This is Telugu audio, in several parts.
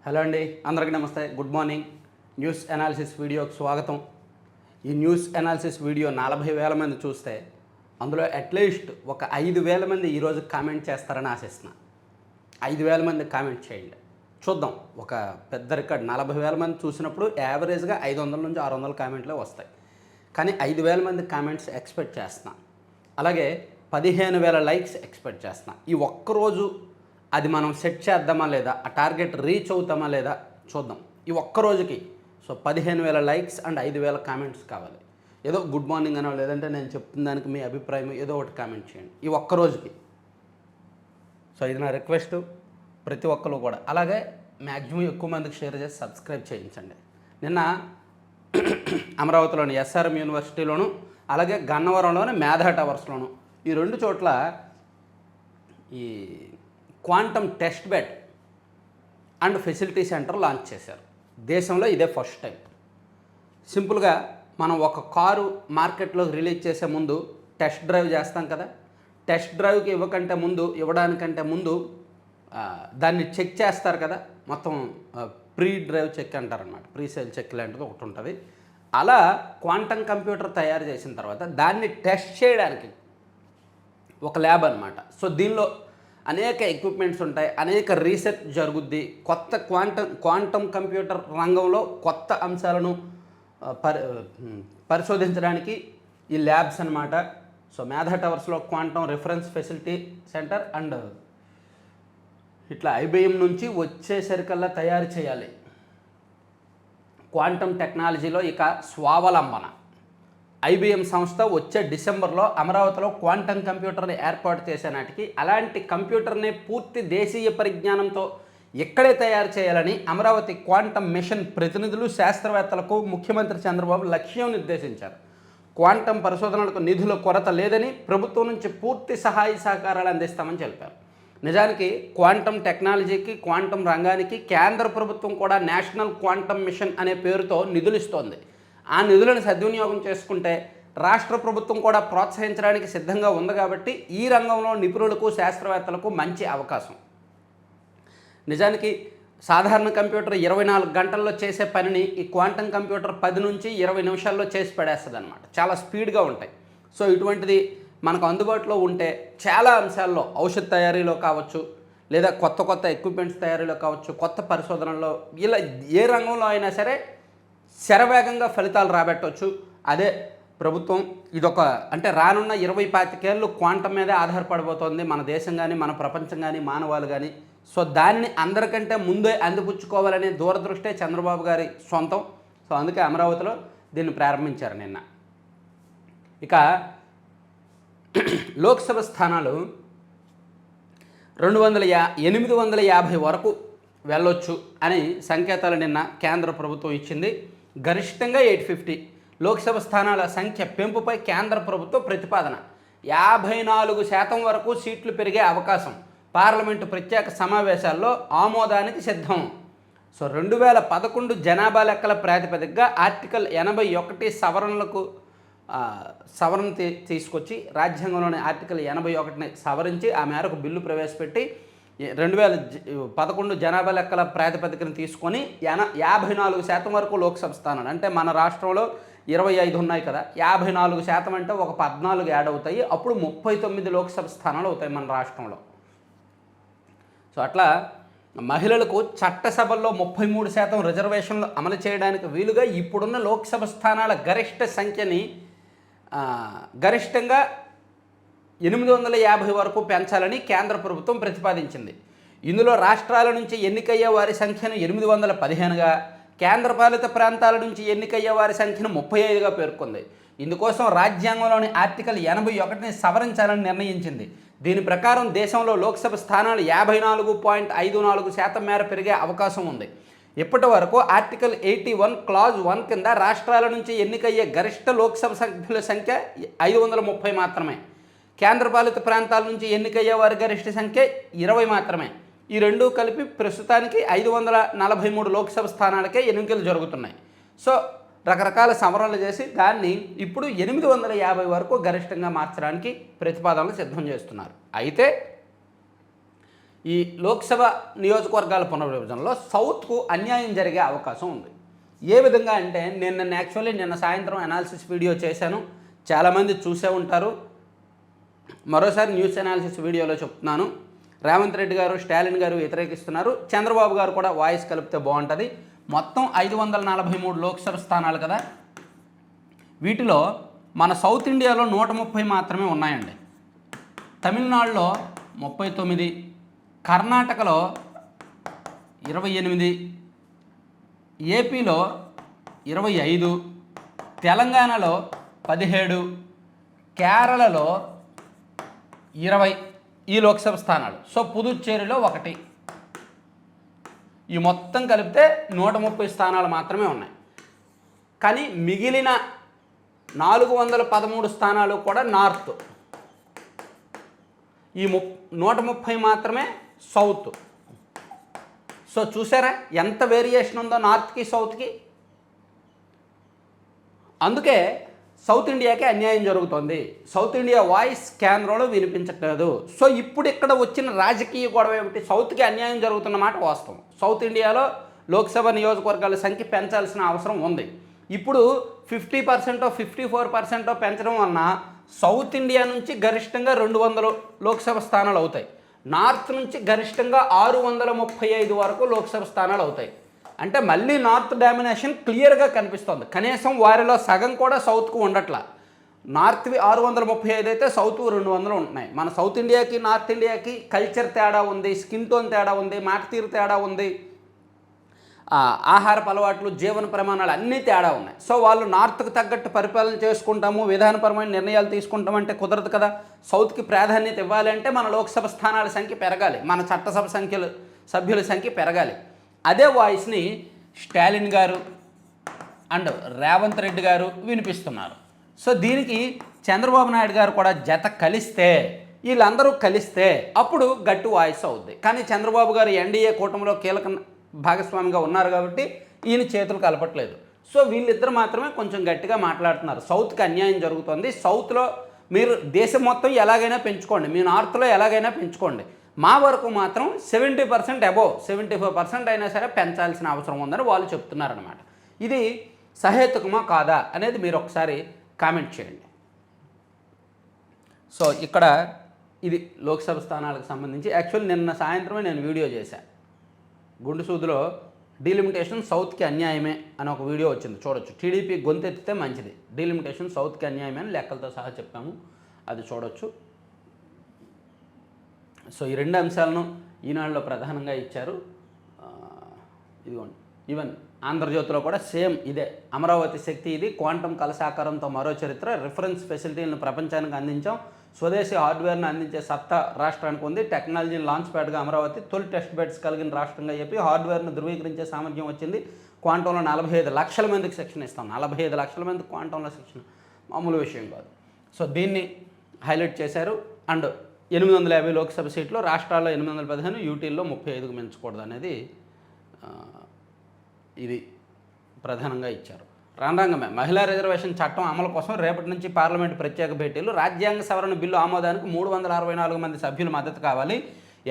హలో అండి, అందరికీ నమస్తే. Good morning. న్యూస్ అనాలిసిస్ వీడియోకి స్వాగతం. ఈ న్యూస్ అనాలిసిస్ వీడియో 40,000 మంది చూస్తే అందులో అట్లీస్ట్ ఒక 5,000 మంది ఈరోజు కామెంట్ చేస్తారని ఆశిస్తున్నా. 5,000 మంది కామెంట్ చేయండి, చూద్దాం. ఒక పెద్ద రికార్డ్. 40,000 మంది చూసినప్పుడు యావరేజ్గా 500 నుంచి 600 కామెంట్లే వస్తాయి. కానీ 5,000 మంది కామెంట్స్ ఎక్స్పెక్ట్ చేస్తున్నా. అలాగే 15,000 లైక్స్ ఎక్స్పెక్ట్ చేస్తున్నా. ఈ ఒక్కరోజు అది మనం సెట్ చేద్దామా లేదా, ఆ టార్గెట్ రీచ్ అవుతామా లేదా చూద్దాం. ఈ ఒక్కరోజుకి 15,000 లైక్స్ అండ్ 5,000 కామెంట్స్ కావాలి. ఏదో గుడ్ మార్నింగ్ అనో లేదంటే నేను చెప్తున్న దానికి మీ అభిప్రాయం ఏదో ఒకటి కామెంట్ చేయండి ఈ ఒక్కరోజుకి. ఇది నా రిక్వెస్ట్. ప్రతి ఒక్కరు కూడా అలాగే మ్యాక్సిమం ఎక్కువ మందికి షేర్ చేసి సబ్స్క్రైబ్ చేయించండి. నిన్న అమరావతిలోని ఎస్ఆర్ఎం యూనివర్సిటీలోను అలాగే గన్నవరంలోని మేధా టవర్స్లోను ఈ రెండు చోట్ల ఈ quantum test bed and facility centre launch చేశారు. దేశంలో ఇదే ఫస్ట్ టైం. సింపుల్గా మనం ఒక కారు మార్కెట్లోకి రిలీజ్ చేసే ముందు టెస్ట్ డ్రైవ్ చేస్తాం కదా. టెస్ట్ డ్రైవ్కి ఇవ్వడానికంటే ముందు దాన్ని చెక్ చేస్తారు కదా. మొత్తం ప్రీ డ్రైవ్ చెక్ అంటారనమాట. ప్రీ సేల్ చెక్ లాంటిది ఒకటి ఉంటుంది. అలా క్వాంటమ్ కంప్యూటర్ తయారు చేసిన తర్వాత దాన్ని టెస్ట్ చేయడానికి ఒక ల్యాబ్ అనమాట. దీనిలో అనేక ఎక్విప్మెంట్స్ ఉంటాయి, అనేక రీసెర్చ్ జరుగుద్ది. కొత్త క్వాంటమ్ కంప్యూటర్ రంగంలో కొత్త అంశాలను పరిశోధించడానికి ఈ ల్యాబ్స్ అనమాట. మేధా టవర్స్లో quantum reference facility centre and ఇట్లా ఐబిఎం నుంచి వచ్చేసరికల్లా తయారు చేయాలి. క్వాంటమ్ టెక్నాలజీలో ఇక స్వావలంబన. ఐబిఎం సంస్థ వచ్చే డిసెంబర్లో అమరావతిలో క్వాంటమ్ కంప్యూటర్ని ఏర్పాటు చేసే నాటికి అలాంటి కంప్యూటర్ని పూర్తి దేశీయ పరిజ్ఞానంతో ఇక్కడే తయారు చేయాలని అమరావతి క్వాంటమ్ మిషన్ ప్రతినిధులు శాస్త్రవేత్తలకు ముఖ్యమంత్రి చంద్రబాబు లక్ష్యం నిర్దేశించారు. క్వాంటమ్ పరిశోధనలకు నిధుల కొరత లేదని, ప్రభుత్వం నుంచి పూర్తి సహాయ సహకారాలు అందిస్తామని తెలిపారు. నిజానికి క్వాంటమ్ టెక్నాలజీకి, క్వాంటమ్ రంగానికి కేంద్ర ప్రభుత్వం కూడా నేషనల్ క్వాంటమ్ మిషన్ అనే పేరుతో నిధులు ఇస్తోంది. ఆ నిధులను సద్వినియోగం చేసుకుంటే రాష్ట్ర ప్రభుత్వం కూడా ప్రోత్సహించడానికి సిద్ధంగా ఉంది. కాబట్టి ఈ రంగంలో నిపుణులకు, శాస్త్రవేత్తలకు మంచి అవకాశం. నిజానికి సాధారణ కంప్యూటర్ 24 గంటల్లో చేసే పనిని ఈ క్వాంటమ్ కంప్యూటర్ 10 నుంచి 20 నిమిషాల్లో చేసి పడేస్తుంది అనమాట. చాలా స్పీడ్గా ఉంటాయి. ఇటువంటిది మనకు అందుబాటులో ఉంటే చాలా అంశాల్లో, ఔషధ తయారీలో కావచ్చు, లేదా కొత్త ఎక్విప్మెంట్స్ తయారీలో కావచ్చు, కొత్త పరిశోధనల్లో, ఇలా ఏ రంగంలో అయినా సరే శరవేగంగా ఫలితాలు రాబెట్టవచ్చు. అదే ప్రభుత్వం ఇదొక అంటే రానున్న 20-25 ఏళ్ళు క్వాంటమ్ మీదే ఆధారపడిపోతుంది మన దేశం కానీ, మన ప్రపంచం కానీ, మానవాళి కానీ. దాన్ని అందరికంటే ముందే అందిపుచ్చుకోవాలనే దూరదృష్టే చంద్రబాబు గారి సొంతం. అందుకే అమరావతిలో దీన్ని ప్రారంభించారు నిన్న. ఇక లోక్సభ స్థానాలు 850 వరకు వెళ్ళొచ్చు అని సంకేతాలు నిన్న కేంద్ర ప్రభుత్వం ఇచ్చింది. గరిష్టంగా 850 లోక్సభ స్థానాల సంఖ్య పెంపుపై కేంద్ర ప్రభుత్వం ప్రతిపాదన. 54% వరకు సీట్లు పెరిగే అవకాశం. పార్లమెంటు ప్రత్యేక సమావేశాల్లో ఆమోదానికి సిద్ధం. 2011 జనాభా లెక్కల ప్రాతిపదికగా ఆర్టికల్ 81 సవరణ తీసుకొచ్చి రాజ్యాంగంలోని ఆర్టికల్ 81ని సవరించి ఆ మేరకు బిల్లు ప్రవేశపెట్టి 2011 జనాభా లెక్కల ప్రాతిపదికను తీసుకొని 54% వరకు లోక్సభ స్థానాలు, అంటే మన రాష్ట్రంలో 25 ఉన్నాయి కదా, 54% అంటే ఒక 14 యాడ్ అవుతాయి. అప్పుడు 39 లోక్సభ స్థానాలు అవుతాయి మన రాష్ట్రంలో. అట్లా మహిళలకు చట్టసభల్లో 33% రిజర్వేషన్లు అమలు చేయడానికి వీలుగా ఇప్పుడున్న లోక్సభ స్థానాల గరిష్ట సంఖ్యని గరిష్టంగా 850 వరకు పెంచాలని కేంద్ర ప్రభుత్వం ప్రతిపాదించింది. ఇందులో రాష్ట్రాల నుంచి ఎన్నికయ్యే వారి సంఖ్యను 815గా, కేంద్రపాలిత ప్రాంతాల నుంచి ఎన్నికయ్యే వారి సంఖ్యను 35గా పేర్కొంది. ఇందుకోసం రాజ్యాంగంలోని ఆర్టికల్ 81ని సవరించాలని నిర్ణయించింది. దీని ప్రకారం దేశంలో లోక్సభ స్థానాలు 54.54% మేర పెరిగే అవకాశం ఉంది. ఇప్పటి వరకు ఆర్టికల్ 81 క్లాజ్ 1 కింద రాష్ట్రాల నుంచి ఎన్నికయ్యే గరిష్ట లోక్సభ సభ్యుల సంఖ్య 530 మాత్రమే. కేంద్రపాలిత ప్రాంతాల నుంచి ఎన్నికయ్యే వారి గరిష్ట సంఖ్య 20 మాత్రమే. ఈ రెండూ కలిపి ప్రస్తుతానికి 543 లోక్సభ స్థానాలకే ఎన్నికలు జరుగుతున్నాయి. రకరకాల సవరణలు చేసి దాన్ని ఇప్పుడు 850 వరకు గరిష్టంగా మార్చడానికి ప్రతిపాదనలు సిద్ధం చేస్తున్నారు. అయితే ఈ లోక్సభ నియోజకవర్గాల పునర్విభజనలో సౌత్కు అన్యాయం జరిగే అవకాశం ఉంది. ఏ విధంగా అంటే నిన్న సాయంత్రం అనాలిసిస్ వీడియో చేశాను, చాలామంది చూసే ఉంటారు. మరోసారి న్యూస్ అనాలిసిస్ వీడియోలో చెప్తున్నాను. రేవంత్ రెడ్డి గారు, స్టాలిన్ గారు వ్యతిరేకిస్తున్నారు, చంద్రబాబు గారు కూడా వాయిస్ కలిపితే బాగుంటుంది. మొత్తం 543 లోక్సభ స్థానాలు కదా, వీటిలో మన సౌత్ ఇండియాలో 130 మాత్రమే ఉన్నాయండి. తమిళనాడులో 39, కర్ణాటకలో 28, ఏపీలో 25, తెలంగాణలో 17, కేరళలో 20 ఈ లోక్సభ స్థానాలు. సో పుదుచ్చేరిలో 1. ఈ మొత్తం కలిపితే 130 స్థానాలు మాత్రమే ఉన్నాయి. కానీ మిగిలిన 413 స్థానాలు కూడా నార్త్, ఈ 130 మాత్రమే సౌత్. సో చూసారా ఎంత వేరియేషన్ ఉందో నార్త్కి సౌత్కి. అందుకే సౌత్ ఇండియాకే అన్యాయం జరుగుతుంది. సౌత్ ఇండియా వాయిస్ కేంద్రంలో వినిపించట్లేదు. సో ఇప్పుడు ఇక్కడ వచ్చిన రాజకీయ గొడవ ఏమిటి? సౌత్కి అన్యాయం జరుగుతున్న మాట వాస్తవం. సౌత్ ఇండియాలో లోక్సభ నియోజకవర్గాల సంఖ్య పెంచాల్సిన అవసరం ఉంది. ఇప్పుడు 50%, 54% పెంచడం వలన సౌత్ ఇండియా నుంచి గరిష్టంగా 200 లోక్సభ స్థానాలు అవుతాయి. నార్త్ నుంచి గరిష్టంగా 635 వరకు లోక్సభ స్థానాలు అవుతాయి. అంటే మళ్ళీ నార్త్ డామినేషన్ క్లియర్గా కనిపిస్తుంది. కనీసం వారిలో సగం కూడా సౌత్కు ఉండట్లా. నార్త్వి 635 అయితే సౌత్ 200 ఉంటున్నాయి. మన సౌత్ ఇండియాకి నార్త్ ఇండియాకి కల్చర్ తేడా ఉంది, స్కిన్ టోన్ తేడా ఉంది, మాట తీరు తేడా ఉంది, ఆహారపు అలవాట్లు, జీవన ప్రమాణాలు అన్నీ తేడా ఉన్నాయి. సో వాళ్ళు నార్త్కు తగ్గట్టు పరిపాలన చేసుకుంటాము, విధానపరమైన నిర్ణయాలు తీసుకుంటామంటే కుదరదు కదా. సౌత్కి ప్రాధాన్యత ఇవ్వాలి అంటే మన లోక్సభ స్థానాల సంఖ్య పెరగాలి, మన చట్టసభ సభ్యుల సంఖ్య పెరగాలి. అదే వాయిస్ని స్టాలిన్ గారు అండ్ రేవంత్ రెడ్డి గారు వినిపిస్తున్నారు. సో దీనికి చంద్రబాబు నాయుడు గారు కూడా జత కలిస్తే, వీళ్ళందరూ కలిస్తే అప్పుడు గట్టి వాయిస్ అవుద్ది. కానీ చంద్రబాబు గారు ఎన్డీఏ కూటమిలో కీలక భాగస్వామిగా ఉన్నారు కాబట్టి ఈయన చేతులు కలపట్లేదు. సో వీళ్ళిద్దరు మాత్రమే కొంచెం గట్టిగా మాట్లాడుతున్నారు. సౌత్కి అన్యాయం జరుగుతుంది, సౌత్లో మీరు దేశం మొత్తం ఎలాగైనా పెంచుకోండి, మీ నార్త్లో ఎలాగైనా పెంచుకోండి, మా వరకు మాత్రం 70% అబోవ్ 75% అయినా సరే పెంచాల్సిన అవసరం ఉందని వాళ్ళు చెప్తున్నారనమాట. ఇది సహేతుకమా కాదా అనేది మీరు ఒకసారి కామెంట్ చేయండి. సో ఇక్కడ ఇది లోక్సభ స్థానాలకు సంబంధించి. యాక్చువల్లీ నిన్న సాయంత్రమే నేను వీడియో చేశాను. గుండు సూదులో డీలిమిటేషన్ సౌత్కి అన్యాయమే అని ఒక వీడియో వచ్చింది, చూడొచ్చు. టీడీపీ గొంతెత్తితే మంచిది, డీలిమిటేషన్ సౌత్కి అన్యాయమే అని లెక్కలతో సహా చెప్పాము, అది చూడొచ్చు. సో ఈ 2 అంశాలను ఈనాడులో ప్రధానంగా ఇచ్చారు. ఇదిగోండి, ఈవెన్ ఆంధ్రజ్యోతిలో కూడా సేమ్ ఇదే. అమరావతి శక్తి ఇది, క్వాంటం కలసాకారంతో మరో చరిత్ర, రిఫరెన్స్ ఫెసిలిటీలను ప్రపంచానికి అందించాం, స్వదేశీ హార్డ్వేర్ను అందించే సత్తా రాష్ట్రానికి ఉంది, టెక్నాలజీని లాంచ్ ప్యాడ్గా అమరావతి, తొలి టెస్ట్ బెడ్స్ కలిగిన రాష్ట్రంగా ఏపీ, హార్డ్వేర్ను ధృవీకరించే సామర్థ్యం వచ్చింది, క్వాంటంలో 45 లక్షల మందికి శిక్షణ ఇస్తాం. 45 లక్షల మందికి క్వాంటంలో శిక్షణ మామూలు విషయం కాదు. సో దీన్ని హైలైట్ చేశారు. అండ్ 850 లోక్సభ సీట్లు, రాష్ట్రాల్లో 815, యూటీల్లో 35కు మించకూడదు అనేది ఇది ప్రధానంగా ఇచ్చారు. రాండాంగమే మహిళా రిజర్వేషన్ చట్టం అమలు కోసం రేపటి నుంచి పార్లమెంటు ప్రత్యేక భేటీలు, రాజ్యాంగ సవరణ బిల్లు ఆమోదానికి 364 మంది సభ్యులు మద్దతు కావాలి,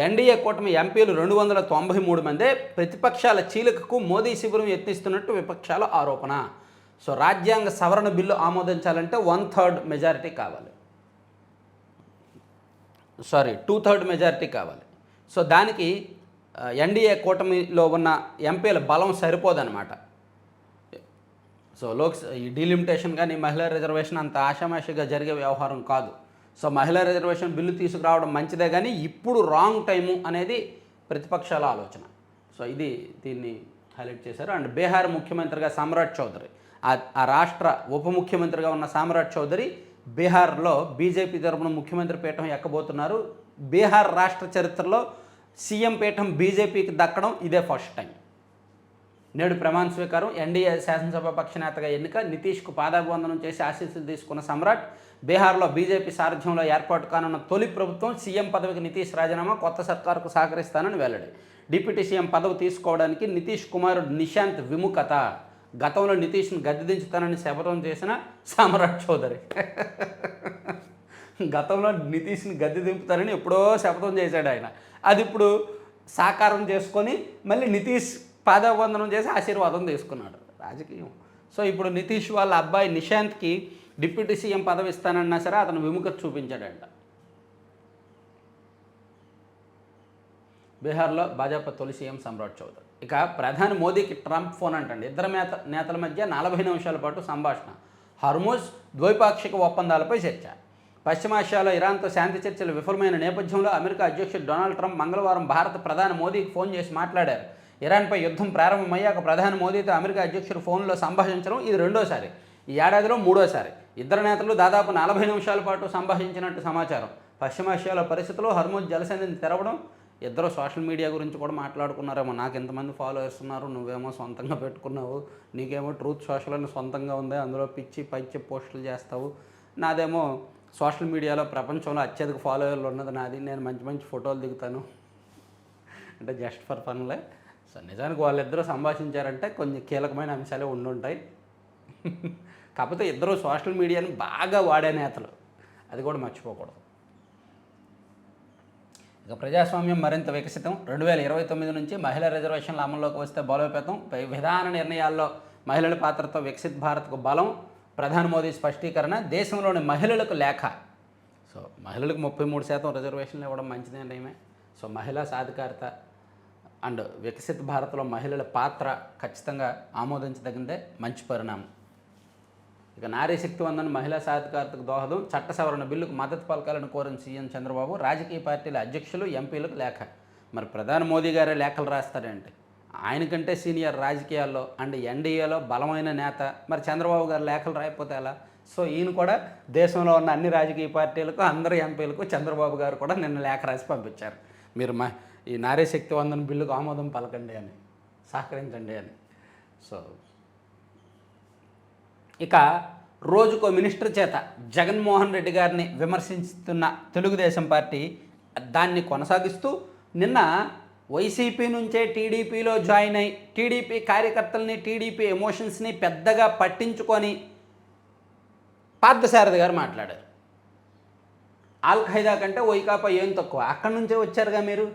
ఎన్డీఏ కూటమి ఎంపీలు 293 మందే, ప్రతిపక్షాల చీలికకు మోదీ శిబిరం యత్నిస్తున్నట్టు విపక్షాల ఆరోపణ. సో రాజ్యాంగ సవరణ బిల్లు ఆమోదించాలంటే 1/3 మెజారిటీ కావాలి, 2/3 మెజారిటీ కావాలి. సో దానికి ఎన్డీఏ కూటమిలో ఉన్న ఎంపీల బలం సరిపోదన్నమాట. సో ఈ డీలిమిటేషన్ కానీ మహిళా రిజర్వేషన్ అంత ఆషామాషిగా జరిగే వ్యవహారం కాదు. సో మహిళా రిజర్వేషన్ బిల్లు తీసుకురావడం మంచిదే, కానీ ఇప్పుడు రాంగ్ టైము అనేది ప్రతిపక్షాల ఆలోచన. సో దీన్ని హైలైట్ చేశారు. అండ్ బీహార్ ముఖ్యమంత్రిగా సామ్రాట్ చౌదరి, ఆ రాష్ట్ర ఉప ముఖ్యమంత్రిగా ఉన్న సామ్రాట్ చౌదరి బీహార్లో బీజేపీ తరపున ముఖ్యమంత్రి పీఠం ఎక్కబోతున్నారు. బీహార్ రాష్ట్ర చరిత్రలో సీఎం పీఠం బీజేపీకి దక్కడం ఇదే ఫస్ట్ టైం. నేడు ప్రమాణ స్వీకారం, ఎన్డీఏ శాసనసభ పక్షనేతగా ఎన్నిక, నితీష్కు పాదాభివందనం చేసి ఆశీస్సులు తీసుకున్న సమ్రాట్. బీహార్లో బీజేపీ సారథ్యంలో ఏర్పాటు కానున్న తొలి ప్రభుత్వం, సీఎం పదవికి నితీష్ రాజీనామా, కొత్త సర్కారుకు సహకరిస్తానని వెల్లడి. డిప్యూటీ సీఎం పదవి తీసుకోవడానికి నితీష్ కుమారుడు నిశాంత్ విముఖత. గతంలో నితీష్ను గద్దె దించుతానని శపథం చేసిన సామ్రాట్ చౌదరి. గతంలో నితీష్ని గద్దె దింపుతారని ఎప్పుడో శపథం చేశాడు ఆయన. అది ఇప్పుడు సాకారం చేసుకొని మళ్ళీ నితీష్ పాదవందనం చేసి ఆశీర్వాదం తీసుకున్నాడు. రాజకీయం. సో ఇప్పుడు నితీష్ వాళ్ళ అబ్బాయి నిశాంత్కి డిప్యూటీ సీఎం పదవి ఇస్తానన్నా సరే అతను విముఖత చూపించాడంట. బీహార్లో భాజపా తొలి సీఎం సమ్రాట్ చౌదరి. ఇక ప్రధాని మోదీకి ట్రంప్ ఫోన్ అంటండి. ఇద్దరు నేతల మధ్య 40 నిమిషాల పాటు సంభాషణ. హర్ముజ్ ద్వైపాక్షిక ఒప్పందాలపై చర్చ. పశ్చిమాసియాలో ఇరాన్తో శాంతి చర్చలు విఫలమైన నేపథ్యంలో అమెరికా అధ్యక్షుడు డొనాల్డ్ ట్రంప్ మంగళవారం భారత ప్రధాని మోదీకి ఫోన్ చేసి మాట్లాడారు. ఇరాన్పై యుద్ధం ప్రారంభమయ్యాక ప్రధాని మోదీతో అమెరికా అధ్యక్షుడు ఫోన్లో సంభాషించడం ఇది రెండోసారి. ఈ ఏడాదిలో మూడోసారి. ఇద్దరు నేతలు దాదాపు 40 నిమిషాల పాటు సంభాషించినట్టు సమాచారం. పశ్చిమాసియాలో పరిస్థితులు, హర్ముజ్ జలసంధిని తెరవడం, ఇద్దరు సోషల్ మీడియా గురించి కూడా మాట్లాడుకున్నారేమో. నాకు ఎంతమంది ఫాలోవర్స్ ఉన్నారు, నువ్వేమో సొంతంగా పెట్టుకున్నావు, నీకేమో ట్రూత్ సోషల్ అని సొంతంగా ఉంది, అందులో పిచ్చి పచ్చి పోస్టులు చేస్తావు, నాదేమో సోషల్ మీడియాలో ప్రపంచంలో అత్యధిక ఫాలోవర్లు ఉన్నది నాది, నేను మంచి మంచి ఫోటోలు దిగుతాను అంటే జస్ట్ ఫర్ ఫన్లే. సో నిజానికి వాళ్ళిద్దరూ సంభాషించారంటే కొన్ని కీలకమైన అంశాలే ఉండుంటాయి. కాకపోతే ఇద్దరు సోషల్ మీడియాని బాగా వాడే నేతలు, అది కూడా మర్చిపోకూడదు. ఇక ప్రజాస్వామ్యం మరింత వికసితం. 2029 నుంచి మహిళా రిజర్వేషన్ల అమల్లోకి వస్తే బలోపేతం. విధాన నిర్ణయాల్లో మహిళల పాత్రతో వికసిత్ భారత్కు బలం. ప్రధాని మోదీ స్పష్టీకరణ. దేశంలోని మహిళలకు లేఖ. సో మహిళలకు 33% రిజర్వేషన్లు ఇవ్వడం మంచి నిర్ణయమే. సో మహిళా సాధికారత అండ్ వికసిత్ భారత్లో మహిళల పాత్ర ఖచ్చితంగా ఆమోదించదగిందే, మంచి పరిణామం. ఇక నారీ శక్తి వందన మహిళా సాధికారతకు దోహదం. చట్ట సవరణ బిల్లుకు మద్దతు పలకాలని కోరిన సీఎం చంద్రబాబు. రాజకీయ పార్టీల అధ్యక్షులు, ఎంపీలకు లేఖ. మరి ప్రధాని మోదీ గారే లేఖలు రాస్తారంటే, ఆయనకంటే సీనియర్ రాజకీయాల్లో అండ్ ఎన్డీఏలో బలమైన నేత, మరి చంద్రబాబు గారు లేఖలు రాయకపోతే ఎలా? సో ఈయన కూడా దేశంలో ఉన్న అన్ని రాజకీయ పార్టీలకు, అందరు ఎంపీలకు చంద్రబాబు గారు కూడా నిన్న లేఖ రాసి పంపించారు. మీరు ఈ నారీ శక్తి వందన బిల్లుకు ఆమోదం పలకండి అని, సహకరించండి అని. సో ఇక రోజుకో మినిస్టర్ చేత జగన్మోహన్ రెడ్డి గారిని విమర్శిస్తున్న తెలుగుదేశం పార్టీ దాన్ని కొనసాగిస్తూ నిన్న వైసీపీ నుంచే టీడీపీలో జాయిన్ అయి టీడీపీ కార్యకర్తల్ని, టీడీపీ ఎమోషన్స్ని పెద్దగా పట్టించుకొని పార్థసారథి గారు మాట్లాడారు. ఆల్ ఖైదా కంటే వైకాపా ఏం తక్కువ, అక్కడి నుంచే వచ్చారుగా మీరు.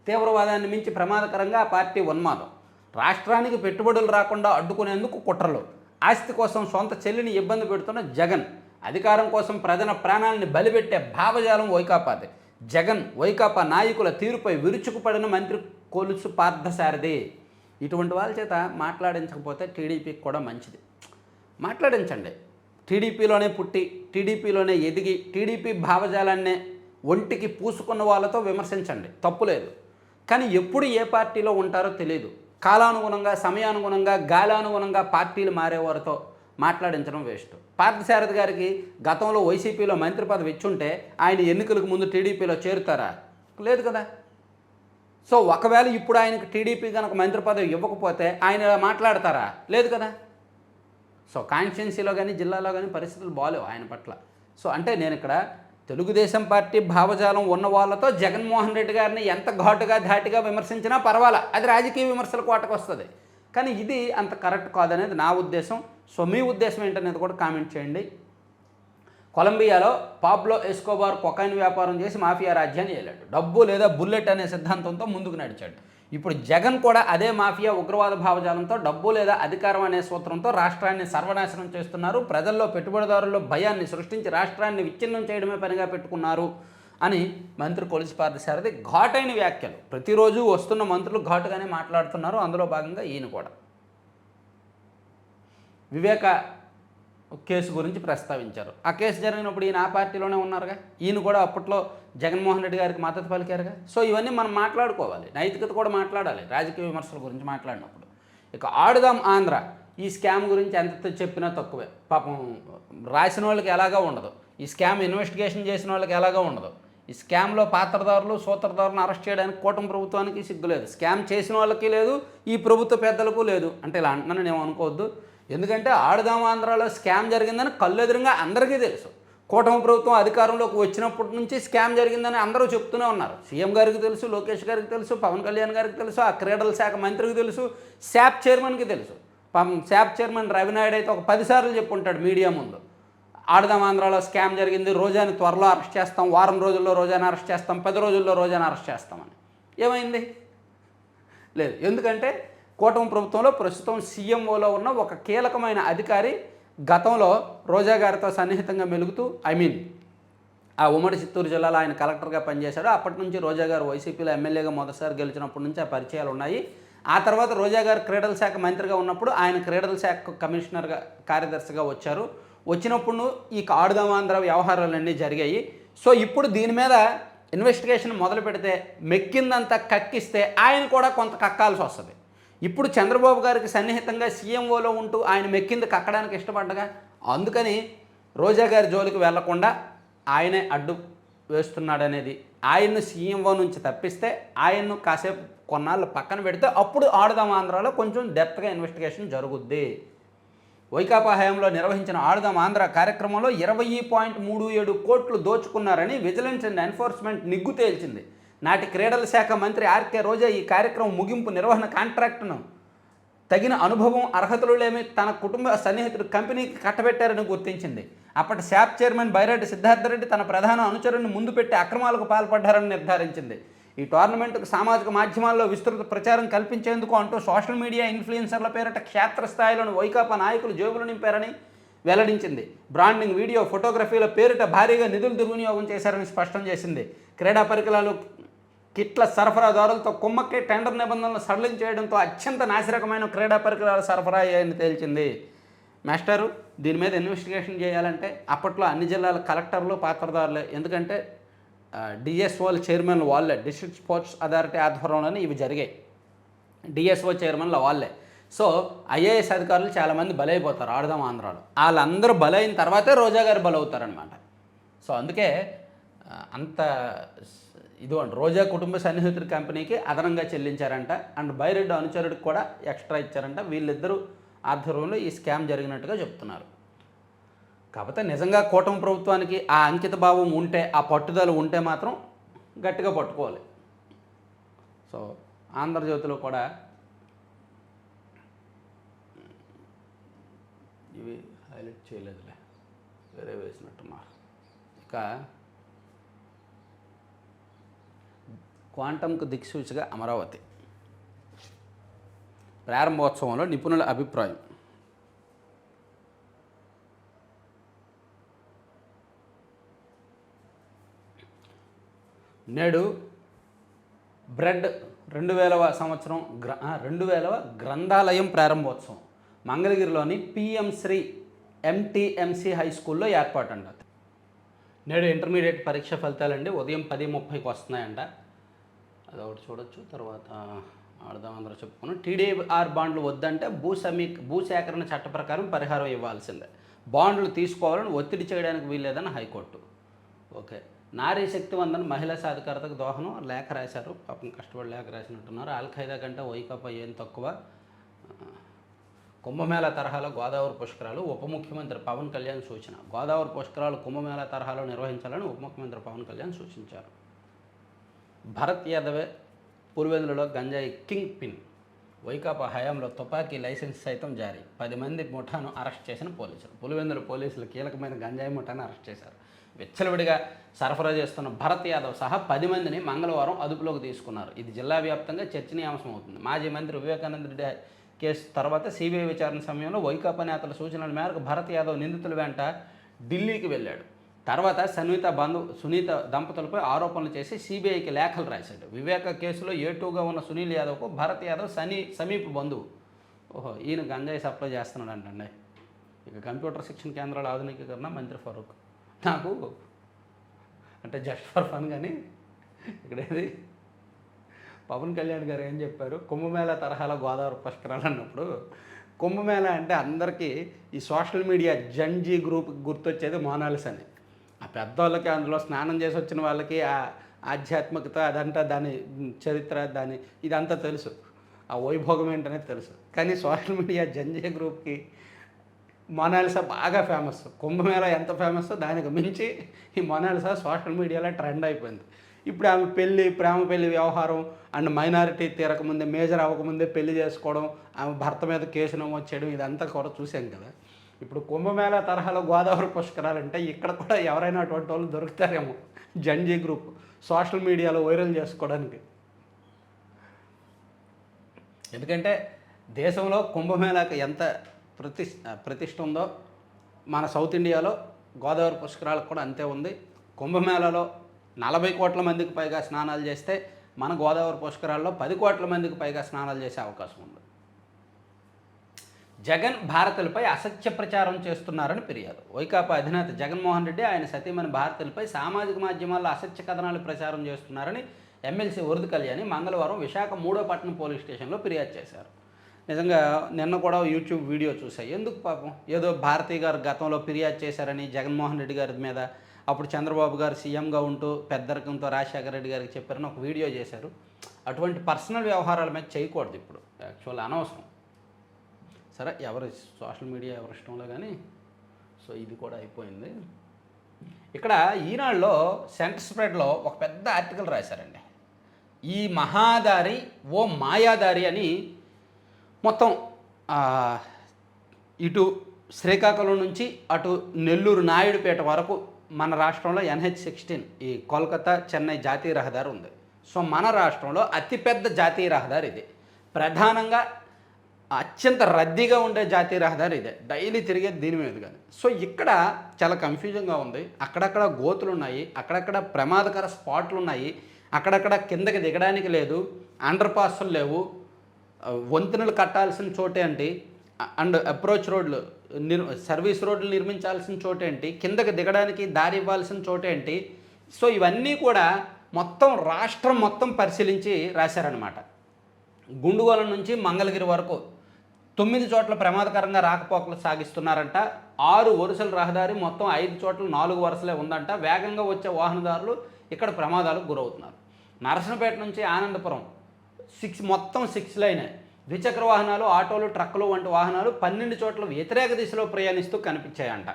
తీవ్రవాదాన్ని మించి ప్రమాదకరంగా ఆ పార్టీ ఉన్మాదం. రాష్ట్రానికి పెట్టుబడులు రాకుండా అడ్డుకునేందుకు కుట్రలు. ఆస్తి కోసం సొంత చెల్లిని ఇబ్బంది పెడుతున్న జగన్. అధికారం కోసం ప్రజల ప్రాణాలని బలిపెట్టే భావజాలం వైకాపాది. జగన్, వైకాపా నాయకుల తీరుపై విరుచుకుపడిన మంత్రి కొలుసు పార్థసారథి. ఇటువంటి వాళ్ళ చేత మాట్లాడించకపోతే టీడీపీకి కూడా మంచిది. మాట్లాడించండి. టీడీపీలోనే పుట్టి, టీడీపీలోనే ఎదిగి, టీడీపీ భావజాలాన్నే ఒంటికి పూసుకున్న వాళ్ళతో విమర్శించండి, తప్పులేదు. కానీ ఎప్పుడు ఏ పార్టీలో ఉంటారో తెలియదు. కాలానుగుణంగా, సమయానుగుణంగా, గాలానుగుణంగా పార్టీలు మారేవారితో మాట్లాడించడం వేస్ట్. పార్థసారథి గారికి గతంలో వైసీపీలో మంత్రి పదవి ఇచ్చుంటే ఆయన ఎన్నికలకు ముందు టీడీపీలో చేరుతారా? లేదు కదా. సో ఒకవేళ ఇప్పుడు ఆయనకు టీడీపీ కనుక మంత్రి పదవి ఇవ్వకపోతే ఆయన మాట్లాడతారా? లేదు కదా. సో కాన్స్టిట్యున్సీలో కానీ, జిల్లాలో కానీ పరిస్థితులు బాలేవు ఆయన పట్ల. సో అంటే నేను ఇక్కడ తెలుగుదేశం పార్టీ భావజాలం ఉన్న వాళ్ళతో జగన్మోహన్ రెడ్డి గారిని ఎంత ఘాటుగా, ధాటిగా విమర్శించినా పర్వాలా, అది రాజకీయ విమర్శలకు వాటకు వస్తుంది. కానీ ఇది అంత కరెక్ట్ కాదనేది నా ఉద్దేశం. సో మీ ఉద్దేశం ఏంటనేది కూడా కామెంట్ చేయండి. కొలంబియాలో పాబ్లో ఎస్కోబార్ కొకైన్ వ్యాపారం చేసి మాఫియా రాజ్యాన్ని ఏలాడు. డబ్బు లేదా బుల్లెట్ అనే సిద్ధాంతంతో ముందుకు నడిచాడు. ఇప్పుడు జగన్ కూడా అదే మాఫియా ఉగ్రవాద భావజాలంతో డబ్బు లేదా అధికారం అనే సూత్రంతో రాష్ట్రాన్ని సర్వనాశనం చేస్తున్నారు. ప్రజల్లో, పెట్టుబడిదారుల్లో భయాన్ని సృష్టించి రాష్ట్రాన్ని విచ్ఛిన్నం చేయడమే పనిగా పెట్టుకున్నారు అని మంత్రి కొలుసు పార్థసారథి ఘాటైన వ్యాఖ్యలు. ప్రతిరోజు వస్తున్న మంత్రులు ఘాటుగానే మాట్లాడుతున్నారు. అందులో భాగంగా ఈయన కూడా వివేక కేసు గురించి ప్రస్తావించారు. ఆ కేసు జరిగినప్పుడు ఈయన ఆ పార్టీలోనే ఉన్నారుగా. ఈయన కూడా అప్పట్లో జగన్మోహన్ రెడ్డి గారికి మద్దతు పలికారుగా. సో ఇవన్నీ మనం మాట్లాడుకోవాలి, నైతికత కూడా మాట్లాడాలి రాజకీయ విమర్శల గురించి మాట్లాడినప్పుడు. ఇక ఆడుదాం ఆంధ్ర, ఈ స్కామ్ గురించి ఎంత చెప్పినా తక్కువే. పాపం రాసిన వాళ్ళకి ఎలాగా ఉండదు, ఈ స్కామ్ ఇన్వెస్టిగేషన్ చేసిన వాళ్ళకి ఎలాగా ఉండదు. ఈ స్కామ్లో పాత్రదారులు, సూత్రధారులను అరెస్ట్ చేయడానికి కూటమి ప్రభుత్వానికి సిగ్గులేదు, స్కామ్ చేసిన వాళ్ళకి లేదు, ఈ ప్రభుత్వ పెద్దలకు లేదు. అంటే ఇలా అంటున్నాను నేను అనుకోవద్దు. ఎందుకంటే ఆడుదాం ఆంధ్రాలో స్కామ్ జరిగిందని కళ్ళెదురుగా అందరికీ తెలుసు. కూటమి ప్రభుత్వం అధికారంలోకి వచ్చినప్పటి నుంచి స్కామ్ జరిగిందని అందరూ చెప్తూనే ఉన్నారు. సీఎం గారికి తెలుసు, లోకేష్ గారికి తెలుసు, పవన్ కళ్యాణ్ గారికి తెలుసు, ఆ క్రీడల శాఖ మంత్రికి తెలుసు, శాప్ చైర్మన్కి తెలుసు. శాప్ చైర్మన్ రవినాయుడు అయితే ఒక 10 సార్లు చెప్పుంటాడు మీడియా ముందు. ఆడదాం ఆంధ్రాలో స్కామ్ జరిగింది, రోజాని త్వరలో అరెస్ట్ చేస్తాం, వారం రోజుల్లో రోజాని అరెస్ట్ చేస్తాం, 10 రోజుల్లో రోజాని అరెస్ట్ చేస్తామని. ఏమైంది? లేదు. ఎందుకంటే కూటమి ప్రభుత్వంలో ప్రస్తుతం సీఎంఓలో ఉన్న ఒక కీలకమైన అధికారి గతంలో రోజా గారితో సన్నిహితంగా మెలుగుతూ ఆ ఉమ్మడి చిత్తూరు జిల్లాలో ఆయన కలెక్టర్గా పనిచేశాడు. అప్పటి నుంచి రోజా గారు వైసీపీలో ఎమ్మెల్యేగా మొదటిసారి గెలిచినప్పటి నుంచి ఆ పరిచయాలు ఉన్నాయి. ఆ తర్వాత రోజా గారు క్రీడల శాఖ మంత్రిగా ఉన్నప్పుడు ఆయన క్రీడల శాఖ కమిషనర్గా కార్యదర్శిగా వచ్చారు. వచ్చినప్పుడు ఈ ఆడుదాం ఆంధ్ర వ్యవహారాలన్నీ జరిగాయి. సో ఇప్పుడు దీని మీద ఇన్వెస్టిగేషన్ మొదలు పెడితే మెక్కిందంతా కక్కిస్తే ఆయన కూడా కొంత కక్కాల్సి వస్తుంది. ఇప్పుడు చంద్రబాబు గారికి సన్నిహితంగా సీఎంఓలో ఉంటూ ఆయన మెక్కింది కక్కడానికి ఇష్టపడ్డగా, అందుకని రోజా గారి జోలికి వెళ్లకుండా ఆయనే అడ్డు వేస్తున్నాడనేది, ఆయన్ను సీఎంఓ నుంచి తప్పిస్తే ఆయన్ను కాసేపు కొన్నాళ్ళు పక్కన పెడితే అప్పుడు ఆడుదాం ఆంధ్రాలో కొంచెం డెప్త్గా ఇన్వెస్టిగేషన్ జరుగుద్ది. వైకాపా హయాంలో నిర్వహించిన ఆడుదాం ఆంధ్ర కార్యక్రమంలో 20.37 కోట్లు దోచుకున్నారని విజిలెన్స్ అండ్ ఎన్ఫోర్స్మెంట్ నిగ్గు తేల్చింది. నాటి క్రీడల శాఖ మంత్రి ఆర్కే రోజా ఈ కార్యక్రమం ముగింపు నిర్వహణ కాంట్రాక్టును తగిన అనుభవం అర్హతలు లేమి తన కుటుంబ సన్నిహితుడు కంపెనీకి కట్టబెట్టారని గుర్తించింది. అప్పటి శాప్ చైర్మన్ బైరెడ్డి సిద్ధార్థరెడ్డి తన ప్రధాన అనుచరుని ముందు పెట్టి అక్రమాలకు పాల్పడ్డారని నిర్ధారించింది. ఈ టోర్నమెంట్కు సామాజిక మాధ్యమాల్లో విస్తృత ప్రచారం కల్పించేందుకు అంటూ సోషల్ మీడియా ఇన్ఫ్లుయెన్సర్ల పేరిట క్షేత్రస్థాయిలోని వైకాపా నాయకులు జేబులు నింపారని వెల్లడించింది. బ్రాండింగ్, వీడియో, ఫోటోగ్రఫీల పేరిట భారీగా నిధులు దుర్వినియోగం చేశారని స్పష్టం చేసింది. క్రీడా పరికరాలు కిట్ల సరఫరాదారులతో కుమ్మక్కి టెండర్ నిబంధనలు సడలించి చేయడంతో అత్యంత నాసిరకమైన క్రీడా పరికరాలు సరఫరా అయ్యాయని తేల్చింది. మాస్టరు దీని మీద ఇన్వెస్టిగేషన్ చేయాలంటే అప్పట్లో అన్ని జిల్లాల కలెక్టర్లు పాత్రదారులే. ఎందుకంటే డిఎస్ఓల చైర్మన్లు వాళ్ళే, డిస్ట్రిక్ట్ స్పోర్ట్స్ అథారిటీ ఆధ్వర్యంలోనే ఇవి జరిగాయి. డిఎస్ఓ చైర్మన్లు వాళ్ళే. సో ఐఏఎస్ అధికారులు చాలామంది బలైపోతారు ఆడుదాం ఆంధ్రాలో. వాళ్ళందరూ బలైన తర్వాతే రోజా గారు బలవుతారనమాట. సో అందుకే అంత ఇదిగోండి రోజా కుటుంబ సన్నిహితుడి కంపెనీకి అదనంగా చెల్లించారంట. అండ్ బైరెడ్డి అనుచరుడికి కూడా ఎక్స్ట్రా ఇచ్చారంట. వీళ్ళిద్దరూ ఆధ్వర్యంలో ఈ స్కామ్ జరిగినట్టుగా చెప్తున్నారు. కాకపోతే నిజంగా కూటమి ప్రభుత్వానికి ఆ అంకిత భావం ఉంటే, ఆ పట్టుదల ఉంటే మాత్రం గట్టిగా పట్టుకోవాలి. సో ఆంధ్రజ్యోతిలో కూడా ఇవి హైలైట్ చేయలేదులే, వేరే వేసినట్టున్నారు. ఇక క్వాంటంకు దిక్సూచిగా అమరావతి ప్రారంభోత్సవంలో నిపుణుల అభిప్రాయం. నేడు బ్రెడ్ 2000వ సంవత్సరం 2000వ గ్రంథాలయం ప్రారంభోత్సవం మంగళగిరిలోని పిఎం శ్రీ ఎంటీఎంసీ హై స్కూల్లో ఏర్పాటంట. నేడు ఇంటర్మీడియట్ పరీక్ష ఫలితాలండి ఉదయం 10:30కి వస్తున్నాయంట. అదొకటి చూడొచ్చు. తర్వాత ఆడదాం అందరూ చెప్పుకున్నాం. టీడీఆర్ బాండ్లు వద్దంటే భూసేకరణ చట్ట ప్రకారం పరిహారం ఇవ్వాల్సిందే, బాండ్లు తీసుకోవాలని ఒత్తిడి చేయడానికి వీల్లేదని హైకోర్టు. ఓకే, నారీ శక్తి వందన మహిళా సాధికారతకు దోహనం లేఖ రాశారు. పాపం కష్టపడి లేఖ రాసినట్టున్నారు. అల్ఖైదా కంటే వైకాపా ఏం తక్కువ. కుంభమేళా తరహాలో గోదావరి పుష్కరాలు ఉప ముఖ్యమంత్రి పవన్ కళ్యాణ్ సూచన. గోదావరి పుష్కరాలు కుంభమేళా తరహాలో నిర్వహించాలని ఉప ముఖ్యమంత్రి పవన్ కళ్యాణ్ సూచించారు. భరత్ యాదవే పులివెందులలో గంజాయి కింగ్ పిన్. వైకాపా హయాంలో తుపాకీ లైసెన్స్ సైతం జారీ. 10 మంది ముఠాను అరెస్ట్ చేసిన పోలీసులు. పులివెందుల పోలీసులు కీలకమైన గంజాయి ముఠాను అరెస్ట్ చేశారు. విచ్చలవిడిగా సరఫరా చేస్తున్న భరత్ యాదవ్ సహా 10 మందిని మంగళవారం అదుపులోకి తీసుకున్నారు. ఇది జిల్లా వ్యాప్తంగా చర్చనీయాంశం అవుతుంది. మాజీ మంత్రి వివేకానంద రెడ్డి కేసు తర్వాత సిబిఐ విచారణ సమయంలో వైకాపా నేతల సూచనల మేరకు భరత్ యాదవ్ నిందితుల వెంట ఢిల్లీకి వెళ్ళాడు. తర్వాత సునీత దంపతులపై ఆరోపణలు చేసి సిబిఐకి లేఖలు రాశాడు. వివేక కేసులో ఏటూగా ఉన్న సునీల్ యాదవ్కు భరత్ యాదవ్ సమీప బంధువు. ఓహో, ఈయన గంజాయి సప్లై చేస్తున్నాడు అంటండి. ఇక కంప్యూటర్ శిక్షణ కేంద్రాల ఆధునికీకరణ మంత్రి ఫరూక్. నాకు అంటే జస్ట్ ఫర్ ఫన్ కానీ ఇక్కడేది పవన్ కళ్యాణ్ గారు ఏం చెప్పారు, కుంభమేళా తరహాలో గోదావరి పుష్కరాలు అన్నప్పుడు, కుంభమేళా అంటే అందరికీ ఈ సోషల్ మీడియా జంజీ గ్రూప్ గుర్తొచ్చేది మోనాలిసా అని. ఆ పెద్దవాళ్ళకి అందులో స్నానం చేసి వచ్చిన వాళ్ళకి ఆ ఆధ్యాత్మికత అదంతా దాని చరిత్ర దాని ఇదంతా తెలుసు, ఆ వైభోగం ఏంటనేది తెలుసు. కానీ సోషల్ మీడియా జంజీ గ్రూప్కి మోనాలిసా బాగా ఫేమస్. కుంభమేళా ఎంత ఫేమస్ దానికి మించి ఈ మోనాలిసా సోషల్ మీడియాలో ట్రెండ్ అయిపోయింది. ఇప్పుడు ఆమె ప్రేమ పెళ్లి వ్యవహారం అండ్ మైనారిటీ తీరకముందే మేజర్ అవ్వకముందే పెళ్లి చేసుకోవడం, ఆమె భర్త మీద కేసు నమోదు చేయడం, ఇదంతా కూడా చూసాం కదా. ఇప్పుడు కుంభమేళా తరహాలో గోదావరి పుష్కరాలంటే ఇక్కడ కూడా ఎవరైనా అటువంటి వాళ్ళు దొరుకుతారేమో, జంజీ గ్రూప్ సోషల్ మీడియాలో వైరల్ చేసుకోవడానికి. ఎందుకంటే దేశంలో కుంభమేళాకి ఎంత ప్రతిష్ట ఉందో మన సౌత్ ఇండియాలో గోదావరి పుష్కరాలకు కూడా అంతే ఉంది. కుంభమేళాలో 40 కోట్ల మందికి పైగా స్నానాలు చేస్తే మన గోదావరి పుష్కరాల్లో 10 కోట్ల మందికి పైగా స్నానాలు చేసే అవకాశం ఉంది. జగన్ భారతులపై అసత్య ప్రచారం చేస్తున్నారని ఫిర్యాదు. వైకాపా అధినేత జగన్మోహన్ రెడ్డి ఆయన సతీమణి భారతులపై సామాజిక మాధ్యమాల్లో అసత్య కథనాలు ప్రచారం చేస్తున్నారని ఎమ్మెల్సీ వరద కళ్యాణి మంగళవారం విశాఖ 3వ పట్టణం పోలీస్ స్టేషన్లో ఫిర్యాదు చేశారు. నిజంగా నిన్న కూడా యూట్యూబ్ వీడియో చూశాయి. ఎందుకు పాపం ఏదో భారతీ గారు గతంలో ఫిర్యాదు చేశారని జగన్మోహన్ రెడ్డి గారి మీద, అప్పుడు చంద్రబాబు గారు సీఎంగా ఉంటూ పెద్దరికంతో రాజశేఖర రెడ్డి గారికి చెప్పారని ఒక వీడియో చేశారు. అటువంటి పర్సనల్ వ్యవహారాల మీద చేయకూడదు ఇప్పుడు, యాక్చువల్ అనవసరం. సరే, ఎవరి సోషల్ మీడియా ఎవరి ఇష్టంలో కానీ. సో ఇది కూడా అయిపోయింది. ఇక్కడ ఈనాడులో సెంటర్ స్ప్రెడ్లో ఒక పెద్ద ఆర్టికల్ రాశారండి. ఈ మహాదారి ఓ మాయాదారి అని మొత్తం ఇటు శ్రీకాకుళం నుంచి అటు నెల్లూరు నాయుడుపేట వరకు మన రాష్ట్రంలో NH-16 ఈ కోల్కతా చెన్నై జాతీయ రహదారి ఉంది. సో మన రాష్ట్రంలో అతిపెద్ద జాతీయ రహదారి ఇది. ప్రధానంగా అత్యంత రద్దీగా ఉండే జాతీయ రహదారి ఇదే, డైలీ తిరిగేది దీని మీద కానీ. సో ఇక్కడ చాలా కన్ఫ్యూజన్గా ఉంది. అక్కడక్కడ గోతులు ఉన్నాయి, అక్కడక్కడ ప్రమాదకర స్పాట్లు ఉన్నాయి, అక్కడక్కడ కిందకి దిగడానికి లేదు, అండర్ పాస్లు లేవు, వంతెనలు కట్టాల్సిన చోటేంటి, అండ్ అప్రోచ్ రోడ్లు సర్వీస్ రోడ్లు నిర్మించాల్సిన చోటేంటి, కిందకి దిగడానికి దారి ఇవ్వాల్సిన చోటేంటి. సో ఇవన్నీ కూడా మొత్తం రాష్ట్రం మొత్తం పరిశీలించి రాశారనమాట. గుండుగోలం నుంచి మంగళగిరి వరకు 9 చోట్ల ప్రమాదకరంగా రాకపోకలు సాగిస్తున్నారంట. 6 వరుసల రహదారి మొత్తం 5 చోట్ల 4 వరుసలే ఉందంట. వేగంగా వచ్చే వాహనదారులు ఇక్కడ ప్రమాదాలకు గురవుతున్నారు. నరసనపేట నుంచి ఆనందపురం మొత్తం 6 లైన్, ద్విచక్ర వాహనాలు, ఆటోలు, ట్రక్కులు వంటి వాహనాలు 12 చోట్ల వ్యతిరేక దిశలో ప్రయాణిస్తూ కనిపించాయంట.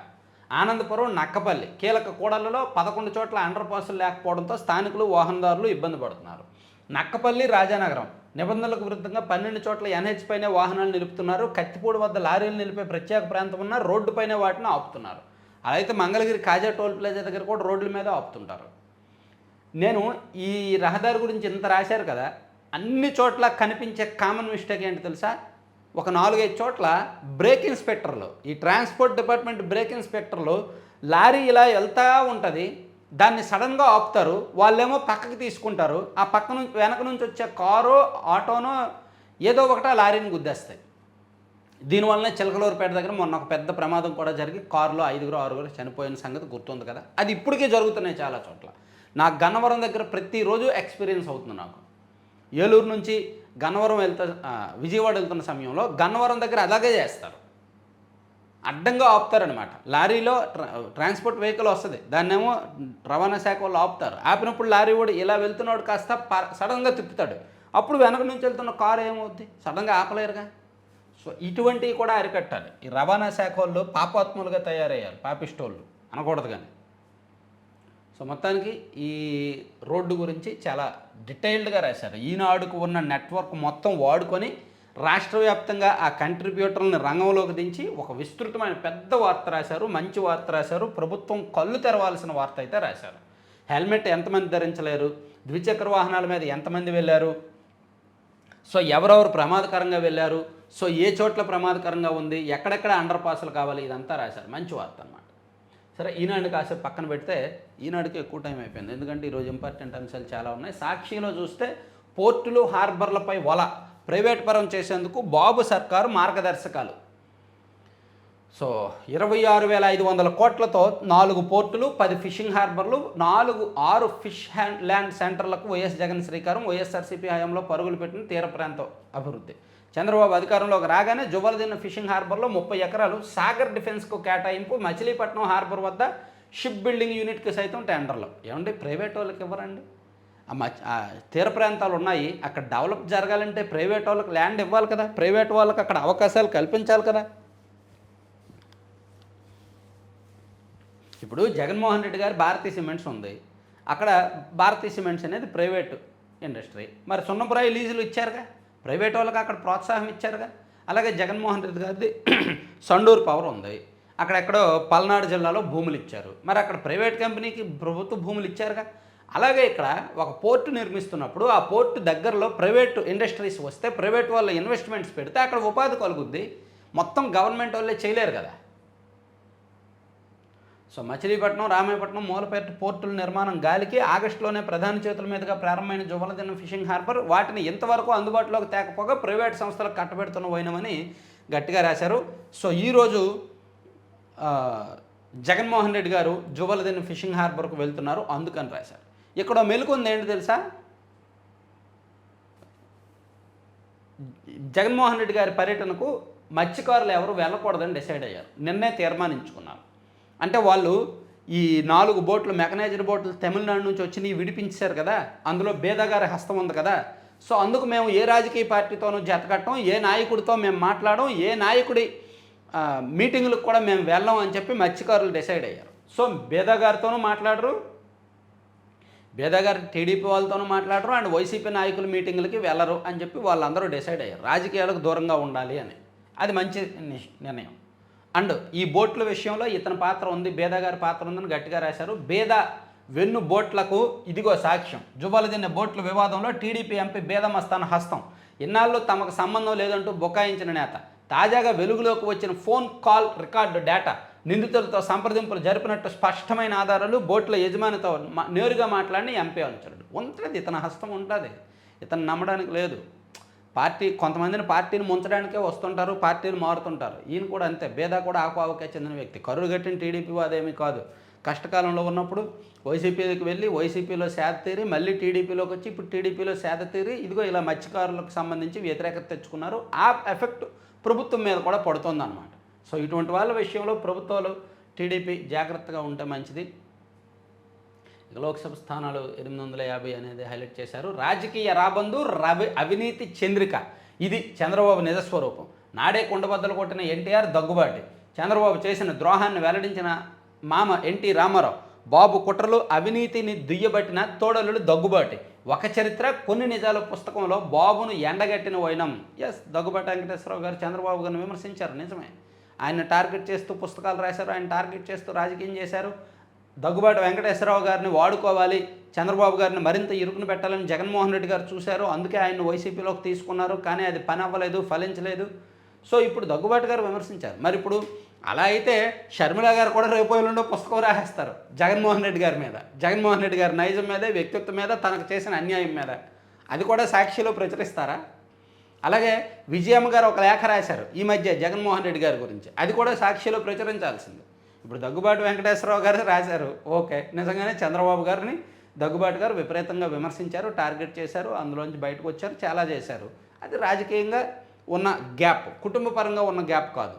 ఆనందపురం, నక్కపల్లి కీలక కూడళ్లలో 11 చోట్ల అండర్ పాసులు లేకపోవడంతో స్థానికులు, వాహనదారులు ఇబ్బంది పడుతున్నారు. నక్కపల్లి, రాజానగరం నిబంధనలకు విరుద్ధంగా 12 చోట్ల NH పైనే వాహనాలు నిలుపుతున్నారు. కత్తిపూడి వద్ద లారీలు నిలిపే ప్రత్యేక ప్రాంతం ఉన్న రోడ్డుపైనే వాటిని ఆపుతున్నారు. అలా అయితే మంగళగిరి కాజా టోల్ ప్లాజా దగ్గర కూడా రోడ్ల మీద ఆపుతుంటారు. నేను ఈ రహదారి గురించి ఇంత రాశారు కదా, అన్ని చోట్ల కనిపించే కామన్ మిస్టేక్ ఏంటి తెలుసా? ఒక 4-5 చోట్ల బ్రేక్ ఇన్స్పెక్టర్లు, ఈ ట్రాన్స్పోర్ట్ డిపార్ట్మెంట్ బ్రేక్ ఇన్స్పెక్టర్లు లారీ ఇలా వెళ్తూ ఉంటుంది, దాన్ని సడన్గా ఆపుతారు, వాళ్ళేమో పక్కకి తీసుకుంటారు, ఆ పక్క నుంచి వెనక నుంచి వచ్చే కారో ఆటోనో ఏదో ఒకటి ఆ లారీని గుద్దేస్తాయి. దీనివల్లనే చిలకలూరుపేట దగ్గర మొన్న ఒక పెద్ద ప్రమాదం కూడా జరిగి కారులో 5-6 చనిపోయిన సంగతి గుర్తుంది కదా. అది ఇప్పటికే జరుగుతున్నాయి చాలా చోట్ల. నాకు గన్నవరం దగ్గర ప్రతిరోజు ఎక్స్పీరియన్స్ అవుతుంది. నాకు ఏలూరు నుంచి గన్నవరం విజయవాడ వెళ్తున్న సమయంలో గన్నవరం దగ్గర అలాగే చేస్తారు, అడ్డంగా ఆపుతారనమాట. లారీలో ట్రాన్స్పోర్ట్ వెహికల్ వస్తుంది, దాన్నేమో రవాణా శాఖ వాళ్ళు ఆపుతారు. ఆపినప్పుడు లారీ కూడా ఇలా వెళ్తున్నాడు కాస్త సడన్గా తిప్పుతాడు, అప్పుడు వెనక నుంచి వెళ్తున్న కారు ఏమవుద్ది, సడన్గా ఆపలేరుగా. సో ఇటువంటివి కూడా అరికట్టాలి. ఈ రవాణా శాఖ వాళ్ళు పాపాత్ములుగా తయారయ్యారు, పాపిస్టోళ్ళు అనకూడదు కానీ. సో మొత్తానికి ఈ రోడ్డు గురించి చాలా డీటెయిల్డ్గా రాశారు. ఈనాడుకు ఉన్న నెట్వర్క్ మొత్తం వాడుకొని రాష్ట్ర వ్యాప్తంగా ఆ కంట్రిబ్యూటర్లను రంగంలోకి దించి ఒక విస్తృతమైన పెద్ద వార్త రాశారు, మంచి వార్త రాశారు. ప్రభుత్వం కళ్ళు తెరవాల్సిన వార్త అయితే రాశారు. హెల్మెట్ ఎంతమంది ధరించలేరు, ద్విచక్ర వాహనాల మీద ఎంతమంది వెళ్ళారు, సో ఎవరెవరు ప్రమాదకరంగా వెళ్ళారు, సో ఏ చోట్ల ప్రమాదకరంగా ఉంది, ఎక్కడెక్కడ అండర్ పాసులు కావాలి, ఇదంతా రాశారు. మంచి వార్త అన్నమాట. సరే, ఈనాడు కాసేపు పక్కన పెడితే ఈనాడుకి ఎక్కువ టైం అయిపోయింది, ఎందుకంటే ఈరోజు ఇంపార్టెంట్ అంశాలు చాలా ఉన్నాయి. సాక్షిలో చూస్తే పోర్టులు, హార్బర్లపై వల ప్రైవేట్ పరం చేసేందుకు బాబు సర్కారు మార్గదర్శకాలు. సో 26,500 కోట్లతో 4 పోర్టులు, 10 ఫిషింగ్ హార్బర్లు, 6 ఫిష్ ల్యాండ్ సెంటర్లకు వైఎస్ జగన్ శ్రీకారం. వైఎస్ఆర్సీపీ హయాంలో పరుగులు పెట్టిన తీర ప్రాంతం అభివృద్ధి. చంద్రబాబు అధికారంలోకి రాగానే జువలదిన్న ఫిషింగ్ హార్బర్లో 30 ఎకరాలు సాగర్ డిఫెన్స్కు కేటాయింపు. మచిలీపట్నం హార్బర్ వద్ద షిప్ బిల్డింగ్ యూనిట్కి సైతం టెండర్లు. ఏమండి, ప్రైవేట్ వాళ్ళకి ఇవ్వరండి? ఆ తీర ప్రాంతాలు ఉన్నాయి, అక్కడ డెవలప్ జరగాలంటే ప్రైవేట్ వాళ్ళకి ల్యాండ్ ఇవ్వాలి కదా, ప్రైవేట్ వాళ్ళకి అక్కడ అవకాశాలు కల్పించాలి కదా. ఇప్పుడు జగన్మోహన్ రెడ్డి గారు భారతీ సిమెంట్స్ ఉంది, అక్కడ భారతీ సిమెంట్స్ అనేది ప్రైవేటు ఇండస్ట్రీ, మరి సున్నపురాయి లీజులు ఇచ్చారుగా, ప్రైవేట్ వాళ్ళకి అక్కడ ప్రోత్సాహం ఇచ్చారుగా. అలాగే జగన్మోహన్ రెడ్డి గారిది సండూరు పవర్ ఉంది, అక్కడెక్కడో పల్నాడు జిల్లాలో భూములు ఇచ్చారు. మరి అక్కడ ప్రైవేట్ కంపెనీకి ప్రభుత్వ భూములు ఇచ్చారుగా. అలాగే ఇక్కడ ఒక పోర్టు నిర్మిస్తున్నప్పుడు ఆ పోర్టు దగ్గరలో ప్రైవేట్ ఇండస్ట్రీస్ వస్తే ప్రైవేట్ వాళ్ళ ఇన్వెస్ట్మెంట్స్ పెడితే అక్కడ ఉపాధి కలుగుద్ది. మొత్తం గవర్నమెంట్ వాళ్ళే చేయలేరు కదా. సో మచిలీపట్నం, రామాయపట్నం, మూలపేట పోర్టుల నిర్మాణం గాలికి ఆగస్టులోనే ప్రధాని చేతుల మీదుగా ప్రారంభమైన జువ్వలదిన్నె ఫిషింగ్ హార్బర్ వాటిని ఇంతవరకు అందుబాటులోకి తేకపోగా ప్రైవేట్ సంస్థలకు కట్టబెడుతున్న పోయినమని గట్టిగా రాశారు. సో ఈరోజు జగన్మోహన్ రెడ్డి గారు జువ్వలదిన్నె ఫిషింగ్ హార్బర్కు వెళ్తున్నారు, అందుకని రాశారు. ఇక్కడ మెలుకుంది ఏంటి తెలుసా? జగన్మోహన్ రెడ్డి గారి పర్యటనకు మత్స్యకారులు ఎవరు వెళ్ళకూడదని డిసైడ్ అయ్యారు, నిన్నే తీర్మానించుకున్నారు. అంటే వాళ్ళు ఈ 4 బోట్లు మెకనైజ్డ్ బోట్లు తమిళనాడు నుంచి వచ్చి విడిపించారు కదా, అందులో బేదగారి హస్తం ఉంది కదా. సో అందుకు మేము ఏ రాజకీయ పార్టీతోనూ జతకట్టం, ఏ నాయకుడితో మేము మాట్లాడడం, ఏ నాయకుడి మీటింగులకు కూడా మేము వెళ్ళాం అని చెప్పి మత్స్యకారులు డిసైడ్ అయ్యారు. సో బేదగారితోనూ మాట్లాడరు, బేదగారి టీడీపీ వాళ్ళతోనూ మాట్లాడరు, అండ్ వైసీపీ నాయకుల మీటింగులకి వెళ్ళరు అని చెప్పి వాళ్ళందరూ డిసైడ్ అయ్యారు రాజకీయాలకు దూరంగా ఉండాలి అని. అది మంచి నిర్ణయం. అండ్ ఈ బోట్ల విషయంలో ఇతని పాత్ర ఉంది, బేదగారి పాత్ర ఉందని గట్టిగా రాశారు. బేద వెన్ను బోట్లకు ఇదిగో సాక్ష్యం. జువ్వలదిన్నె బోట్ల వివాదంలో టీడీపీ ఎంపీ బేద మస్తాన్ హస్తం. ఇన్నాళ్ళు తమకు సంబంధం లేదంటూ బొకాయించిన నేత తాజాగా వెలుగులోకి వచ్చిన ఫోన్ కాల్ రికార్డు డేటా, నిందితులతో సంప్రదింపులు జరిపినట్టు స్పష్టమైన ఆధారాలు, బోట్ల యజమానితో నేరుగా మాట్లాడిన ఎంపీ అనుచరుడు. ఉంటుంది, ఇతని హస్తం ఉంటుంది, ఇతను నమ్మడానికి లేదు. కొంతమందిని పార్టీని ముంచడానికే వస్తుంటారు, పార్టీలు మారుతుంటారు. ఈయన కూడా అంతే, బేదా కూడా ఆకువాకే చెందిన వ్యక్తి. కర్రు గట్టిన టీడీపీ అదేమీ కాదు. కష్టకాలంలో ఉన్నప్పుడు వైసీపీకి వెళ్ళి వైసీపీలో సేద తీరి మళ్ళీ టీడీపీలోకి వచ్చి ఇప్పుడు టీడీపీలో సేద తీరి ఇదిగో ఇలా మత్స్యకారులకు సంబంధించి వ్యతిరేకత తెచ్చుకున్నారు. ఆ ఎఫెక్ట్ ప్రభుత్వం మీద కూడా పడుతుందన్నమాట. సో ఇటువంటి వాళ్ళ విషయంలో ప్రభుత్వాలు టీడీపీ జాగ్రత్తగా ఉంటే మంచిది. లోక్సభ స్థానాలు 850 అనేది హైలైట్ చేశారు. రాజకీయ రాబందు అవినీతి చంద్రిక, ఇది చంద్రబాబు నిజస్వరూపం. నాడే కుండబద్దలు కొట్టిన ఎన్టీఆర్ దగ్గుబాటి, చంద్రబాబు చేసిన ద్రోహాన్ని వెల్లడించిన మామ ఎన్టీ రామారావు, బాబు కుట్రలు అవినీతిని దుయ్యబట్టిన తోడలుడు దగ్గుబాటి, ఒక చరిత్ర కొన్ని నిజాలు పుస్తకంలో బాబును ఎండగట్టిన వైనం. ఎస్, దగ్గుబాటి వెంకటేశ్వరరావు గారు చంద్రబాబు గారిని విమర్శించారు, నిజమే. ఆయన టార్గెట్ చేస్తూ పుస్తకాలు రాశారు, ఆయన టార్గెట్ చేస్తూ రాజకీయం చేశారు. దగ్గుబాటి వెంకటేశ్వరరావు గారిని వాడుకోవాలి, చంద్రబాబు గారిని మరింత ఇరుకును పెట్టాలని జగన్మోహన్ రెడ్డి గారు చూశారు, అందుకే ఆయన్ని వైసీపీలోకి తీసుకున్నారు. కానీ అది పని అవ్వలేదు, ఫలించలేదు. సో ఇప్పుడు దగ్గుబాటి గారు విమర్శించారు. మరి ఇప్పుడు అలా అయితే షర్మిల గారు కూడా రేపు ఎల్లుండో పుస్తకం రాసేస్తారు జగన్మోహన్ రెడ్డి గారి మీద, జగన్మోహన్ రెడ్డి గారి నైజం మీద, వ్యక్తిత్వం మీద, తనకు చేసిన అన్యాయం మీద. అది కూడా సాక్షిలో ప్రచురిస్తారా? అలాగే విజయమ్మ గారు ఒక లేఖ రాశారు ఈ మధ్య జగన్మోహన్ రెడ్డి గారి గురించి, అది కూడా సాక్షిలో ప్రచురించాల్సింది. ఇప్పుడు దగ్గుబాటి వెంకటేశ్వరరావు గారు రాశారు, ఓకే, నిజంగానే చంద్రబాబు గారిని దగ్గుబాటి గారు విపరీతంగా విమర్శించారు, టార్గెట్ చేశారు, అందులోంచి బయటకు వచ్చారు, చాలా చేశారు. అది రాజకీయంగా ఉన్న గ్యాప్, కుటుంబపరంగా ఉన్న గ్యాప్ కాదు.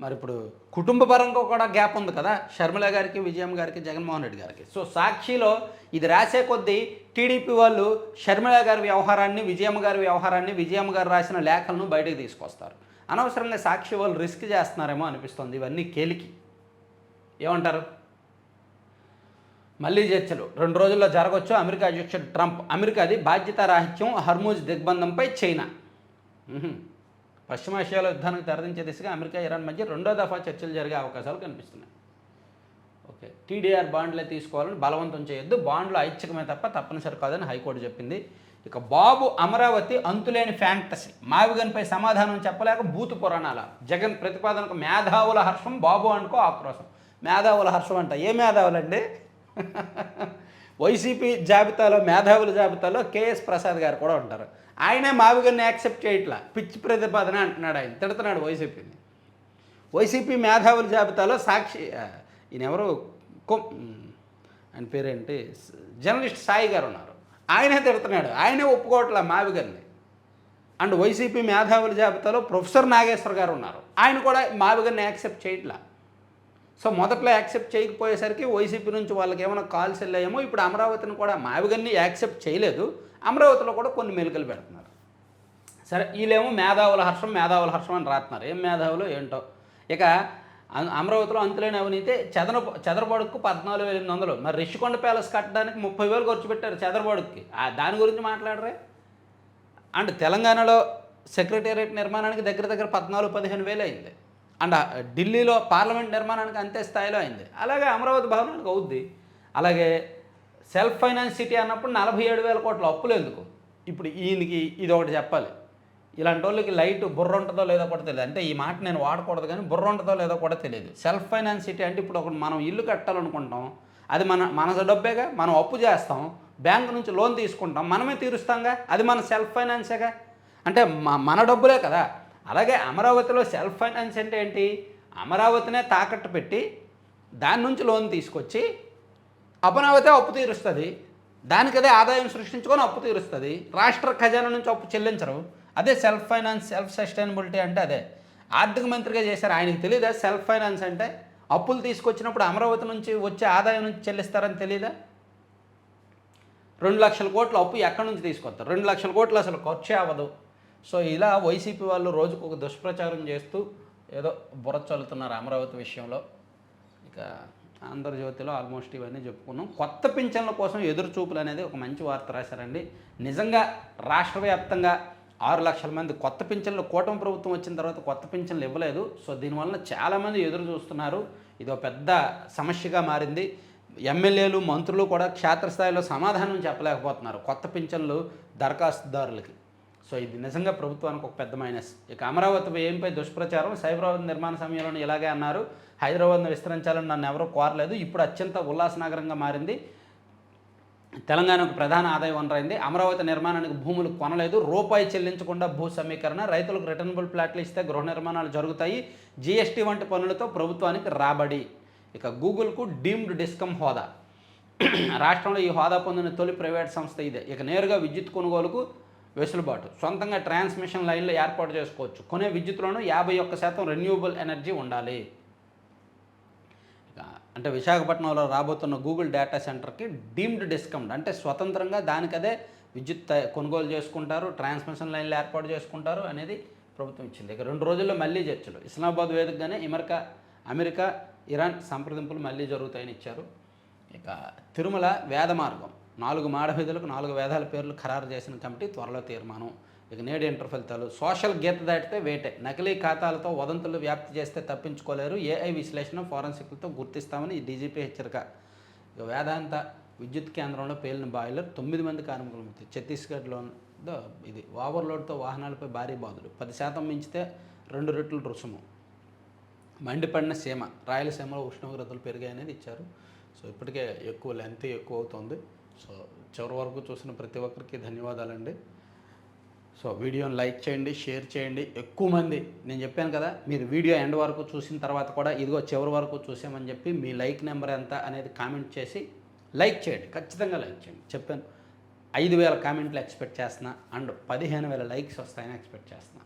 మరి ఇప్పుడు కుటుంబపరంగా కూడా గ్యాప్ ఉంది కదా షర్మిల గారికి, విజయమ్మ గారికి, జగన్మోహన్ రెడ్డి గారికి. సో సాక్షిలో ఇది రాసే కొద్దీ టీడీపీ వాళ్ళు షర్మిల గారి వ్యవహారాన్ని, విజయమ్మ గారి వ్యవహారాన్ని, విజయమ్మ గారు రాసిన లేఖలను బయటకు తీసుకొస్తారు. అనవసరంగా సాక్షి వాళ్ళు రిస్క్ చేస్తున్నారేమో అనిపిస్తుంది. ఇవన్నీ కేలికి. ఏమంటారు? మళ్ళీ చర్చలు 2 రోజుల్లో జరగవచ్చు. అమెరికా అధ్యక్షుడు ట్రంప్, అమెరికాది బాధ్యతారాహిత్యం, హర్మూజ్ దిగ్బంధంపై చైనా. పశ్చిమాసియాలో యుద్ధానికి తెరదించే దిశగా అమెరికా, ఇరాన్ మధ్య 2వ దఫా చర్చలు జరిగే అవకాశాలు కనిపిస్తున్నాయి. ఓకే, టీడీఆర్ బాండ్లే తీసుకోవాలని బలవంతం చేయొద్దు, బాండ్లు ఐచ్ఛికమే తప్ప తప్పనిసరి కాదని హైకోర్టు చెప్పింది. ఇక బాబు అమరావతి అంతులేని ఫ్యాంటసీ, మావిగన్పై సమాధానం చెప్పలేక బూతు పురాణాల. జగన్ ప్రతిపాదనకు మేధావుల హర్షం, బాబు అనుకో ఆక్రోశం. మేధావుల హర్షం అంట, ఏ మేధావులండి? వైసీపీ జాబితాలో, మేధావుల జాబితాలో కేఎస్ ప్రసాద్ గారు కూడా ఉంటారు. ఆయనే మావిగన్ని యాక్సెప్ట్ చేయట్లా, పిచ్చి ప్రతిపాదన అంటున్నాడు, ఆయన తిడుతున్నాడు వైసీపీని. వైసీపీ మేధావుల జాబితాలో సాక్షి, ఈయనెవరు, ఆయన పేరేంటి, జర్నలిస్ట్ సాయి గారు ఉన్నారు, ఆయనే తిడుతున్నాడు, ఆయనే ఒప్పుకోవట్లా మావిగన్ని. అండ్ వైసీపీ మేధావుల జాబితాలో ప్రొఫెసర్ నాగేశ్వర్ గారు ఉన్నారు, ఆయన కూడా మావిగన్ని యాక్సెప్ట్ చేయట్లా. సో మొదట్లో యాక్సెప్ట్ చేయకపోయేసరికి వైసీపీ నుంచి వాళ్ళకి ఏమైనా కాల్స్ వెళ్ళాయేమో. ఇప్పుడు అమరావతిని కూడా మావిగన్ని యాక్సెప్ట్ చేయలేదు, అమరావతిలో కూడా కొన్ని మెలికలు పెడుతున్నారు. సరే, వీళ్ళేమో మేధావుల హర్షం, మేధావుల హర్షం అని రాస్తున్నారు. ఏం మేధావులు ఏంటో. ఇక అమరావతిలో అంతులేని అవినీతి, చదరబాడుకు 14,800. మరి రిషికొండ ప్యాలెస్ కట్టడానికి 30,000 ఖర్చు పెట్టారు చదరబాడుకి, దాని గురించి మాట్లాడరే. అండ్ తెలంగాణలో సెక్రటేరియట్ నిర్మాణానికి దగ్గర 14-15 వేలు అయింది. అండ్ ఢిల్లీలో పార్లమెంట్ నిర్మాణానికి అంతే స్థాయిలో అయింది. అలాగే అమరావతి భవనానికి అవుద్ది. అలాగే సెల్ఫ్ ఫైనాన్స్ సిటీ అన్నప్పుడు 47,000 కోట్ల అప్పులు ఎందుకు? ఇప్పుడు ఈయనకి ఇది ఒకటి చెప్పాలి. ఇలాంటి వాళ్ళకి లైట్ బుర్ర ఉంటుందో లేదో కూడా తెలియదు. అంటే ఈ మాట నేను వాడకూడదు, కానీ బుర్ర ఉంటుందో లేదో కూడా తెలియదు. సెల్ఫ్ ఫైనాన్స్ సిటీ అంటే ఇప్పుడు ఒకటి మనం ఇల్లు కట్టాలనుకుంటాం, అది మన డబ్బేగా, మనం అప్పు చేస్తాం, బ్యాంకు నుంచి లోన్ తీసుకుంటాం, మనమే తీరుస్తాంగా, అది మన సెల్ఫ్ ఫైనాన్సేగా, అంటే మన డబ్బులే కదా. అలాగే అమరావతిలో సెల్ఫ్ ఫైనాన్స్ అంటే ఏంటి? అమరావతినే తాకట్టు పెట్టి దాని నుంచి లోన్ తీసుకొచ్చి అమరావతి అప్పు తీరుస్తుంది, దానికదే ఆదాయం సృష్టించుకొని అప్పు తీరుస్తుంది, రాష్ట్ర ఖజానా నుంచి అప్పు చెల్లించరు. అదే సెల్ఫ్ ఫైనాన్స్, సెల్ఫ్ సస్టైనబిలిటీ అంటే అదే. ఆర్థిక మంత్రిగా చేశారు, ఆయనకి తెలియదా సెల్ఫ్ ఫైనాన్స్ అంటే? అప్పులు తీసుకొచ్చినప్పుడు అమరావతి నుంచి వచ్చే ఆదాయం నుంచి చెల్లిస్తారని తెలియదా? 2 లక్షల కోట్ల అప్పు ఎక్కడి నుంచి తీసుకొస్తారు? 2 లక్షల కోట్లు అసలు ఖర్చే అవ్వదు. సో ఇలా వైసీపీ వాళ్ళు రోజుకు ఒక దుష్ప్రచారం చేస్తూ ఏదో బుర్ర చల్లుతున్నారు అమరావతి విషయంలో. ఇక ఆంధ్రజ్యోతిలో ఆల్మోస్ట్ ఇవన్నీ చెప్పుకున్నాం. కొత్త పింఛన్ల కోసం ఎదురు చూపులు అనేది ఒక మంచి వార్త రాశారండి. నిజంగా రాష్ట్ర వ్యాప్తంగా 6 లక్షల మంది కొత్త పింఛన్లు, కూటమి ప్రభుత్వం వచ్చిన తర్వాత కొత్త పింఛన్లు ఇవ్వలేదు. సో దీనివల్ల చాలామంది ఎదురు చూస్తున్నారు. ఇది ఒక పెద్ద సమస్యగా మారింది. ఎమ్మెల్యేలు, మంత్రులు కూడా క్షేత్రస్థాయిలో సమాధానం చెప్పలేకపోతున్నారు కొత్త పింఛన్లు దరఖాస్తుదారులకి. సో ఇది నిజంగా ప్రభుత్వానికి ఒక పెద్ద మైనస్. ఇక అమరావతి వ్యయంపై దుష్ప్రచారం. సైబరాబాద్ నిర్మాణ సమయంలో ఇలాగే అన్నారు, హైదరాబాద్ను విస్తరించాలని నన్ను ఎవరూ కోరలేదు, ఇప్పుడు అత్యంత ఉల్లాస నగరంగా మారింది, తెలంగాణకు ప్రధాన ఆదాయ వనరైంది, అమరావతి నిర్మాణానికి భూములు కొనలేదు, రూపాయి చెల్లించకుండా భూ సమీకరణ, రైతులకు రిటర్నబుల్ ప్లాట్లు ఇస్తే గృహ నిర్మాణాలు జరుగుతాయి, జీఎస్టీ వంటి పనులతో ప్రభుత్వానికి రాబడి. ఇక గూగుల్కు డీమ్డ్ డిస్కమ్ హోదా. రాష్ట్రంలో ఈ హోదా పొందిన తొలి ప్రైవేట్ సంస్థ ఇదే. ఇక నేరుగా విద్యుత్ కొనుగోలుకు వెసులుబాటు, సొంతంగా ట్రాన్స్మిషన్ లైన్లు ఏర్పాటు చేసుకోవచ్చు, కొనే విద్యుత్తులోనూ 51% రెన్యూవబుల్ ఎనర్జీ ఉండాలి. అంటే విశాఖపట్నంలో రాబోతున్న గూగుల్ డేటా సెంటర్కి డీమ్డ్ డిస్కమ్డ్, అంటే స్వతంత్రంగా దానికదే విద్యుత్ కొనుగోలు చేసుకుంటారు, ట్రాన్స్మిషన్ లైన్లు ఏర్పాటు చేసుకుంటారు అనేది ప్రభుత్వం ఇచ్చింది. ఇక 2 రోజుల్లో మళ్ళీ చర్చలు. ఇస్లామాబాద్ వేదికగానే అమెరికా ఇరాన్ సంప్రదింపులు మళ్ళీ జరుగుతాయని ఇచ్చారు. ఇక తిరుమల వేద మార్గం, 4 మాడవీధులకు 4 వేదాల పేర్లు ఖరారు చేసిన కమిటీ త్వరలో తీర్మానం. ఇక నేడు ఇంటర్ ఫలితాలు. సోషల్ గీత దాటితే వేటే, నకిలీ ఖాతాలతో వదంతులు వ్యాప్తి చేస్తే తప్పించుకోలేరు, ఏఐ విశ్లేషణ ఫోరెన్సిక్లతో గుర్తిస్తామని డీజీపీ హెచ్చరిక. ఇక వేదాంత విద్యుత్ కేంద్రంలో పేలిన బాయిలర్, 9 మంది కార్మికుల మృతి. ఛత్తీస్గఢ్లో ఇది ఓవర్లోడ్తో వాహనాలపై భారీ బాధలు, 10% మించితే 2 రెట్లు రుసుము. మండిపడిన సీమ, రాయలసీమలో ఉష్ణోగ్రతలు పెరిగాయనేది ఇచ్చారు. సో ఇప్పటికే లెంత్ ఎక్కువ అవుతుంది. సో చివరి వరకు చూసిన ప్రతి ఒక్కరికి ధన్యవాదాలండి. సో వీడియోని లైక్ చేయండి, షేర్ చేయండి. ఎక్కువ మంది, నేను చెప్పాను కదా, మీరు వీడియో ఎండ్ వరకు చూసిన తర్వాత కూడా ఇదిగో చివరి వరకు చూసామని చెప్పి మీ లైక్ నెంబర్ ఎంత అనేది కామెంట్ చేసి లైక్ చేయండి, ఖచ్చితంగా లైక్ చేయండి. చెప్పాను 5,000 కామెంట్లు ఎక్స్పెక్ట్ చేస్తున్నా, అండ్ 15,000 లైక్స్ వస్తాయని ఎక్స్పెక్ట్ చేస్తున్నా.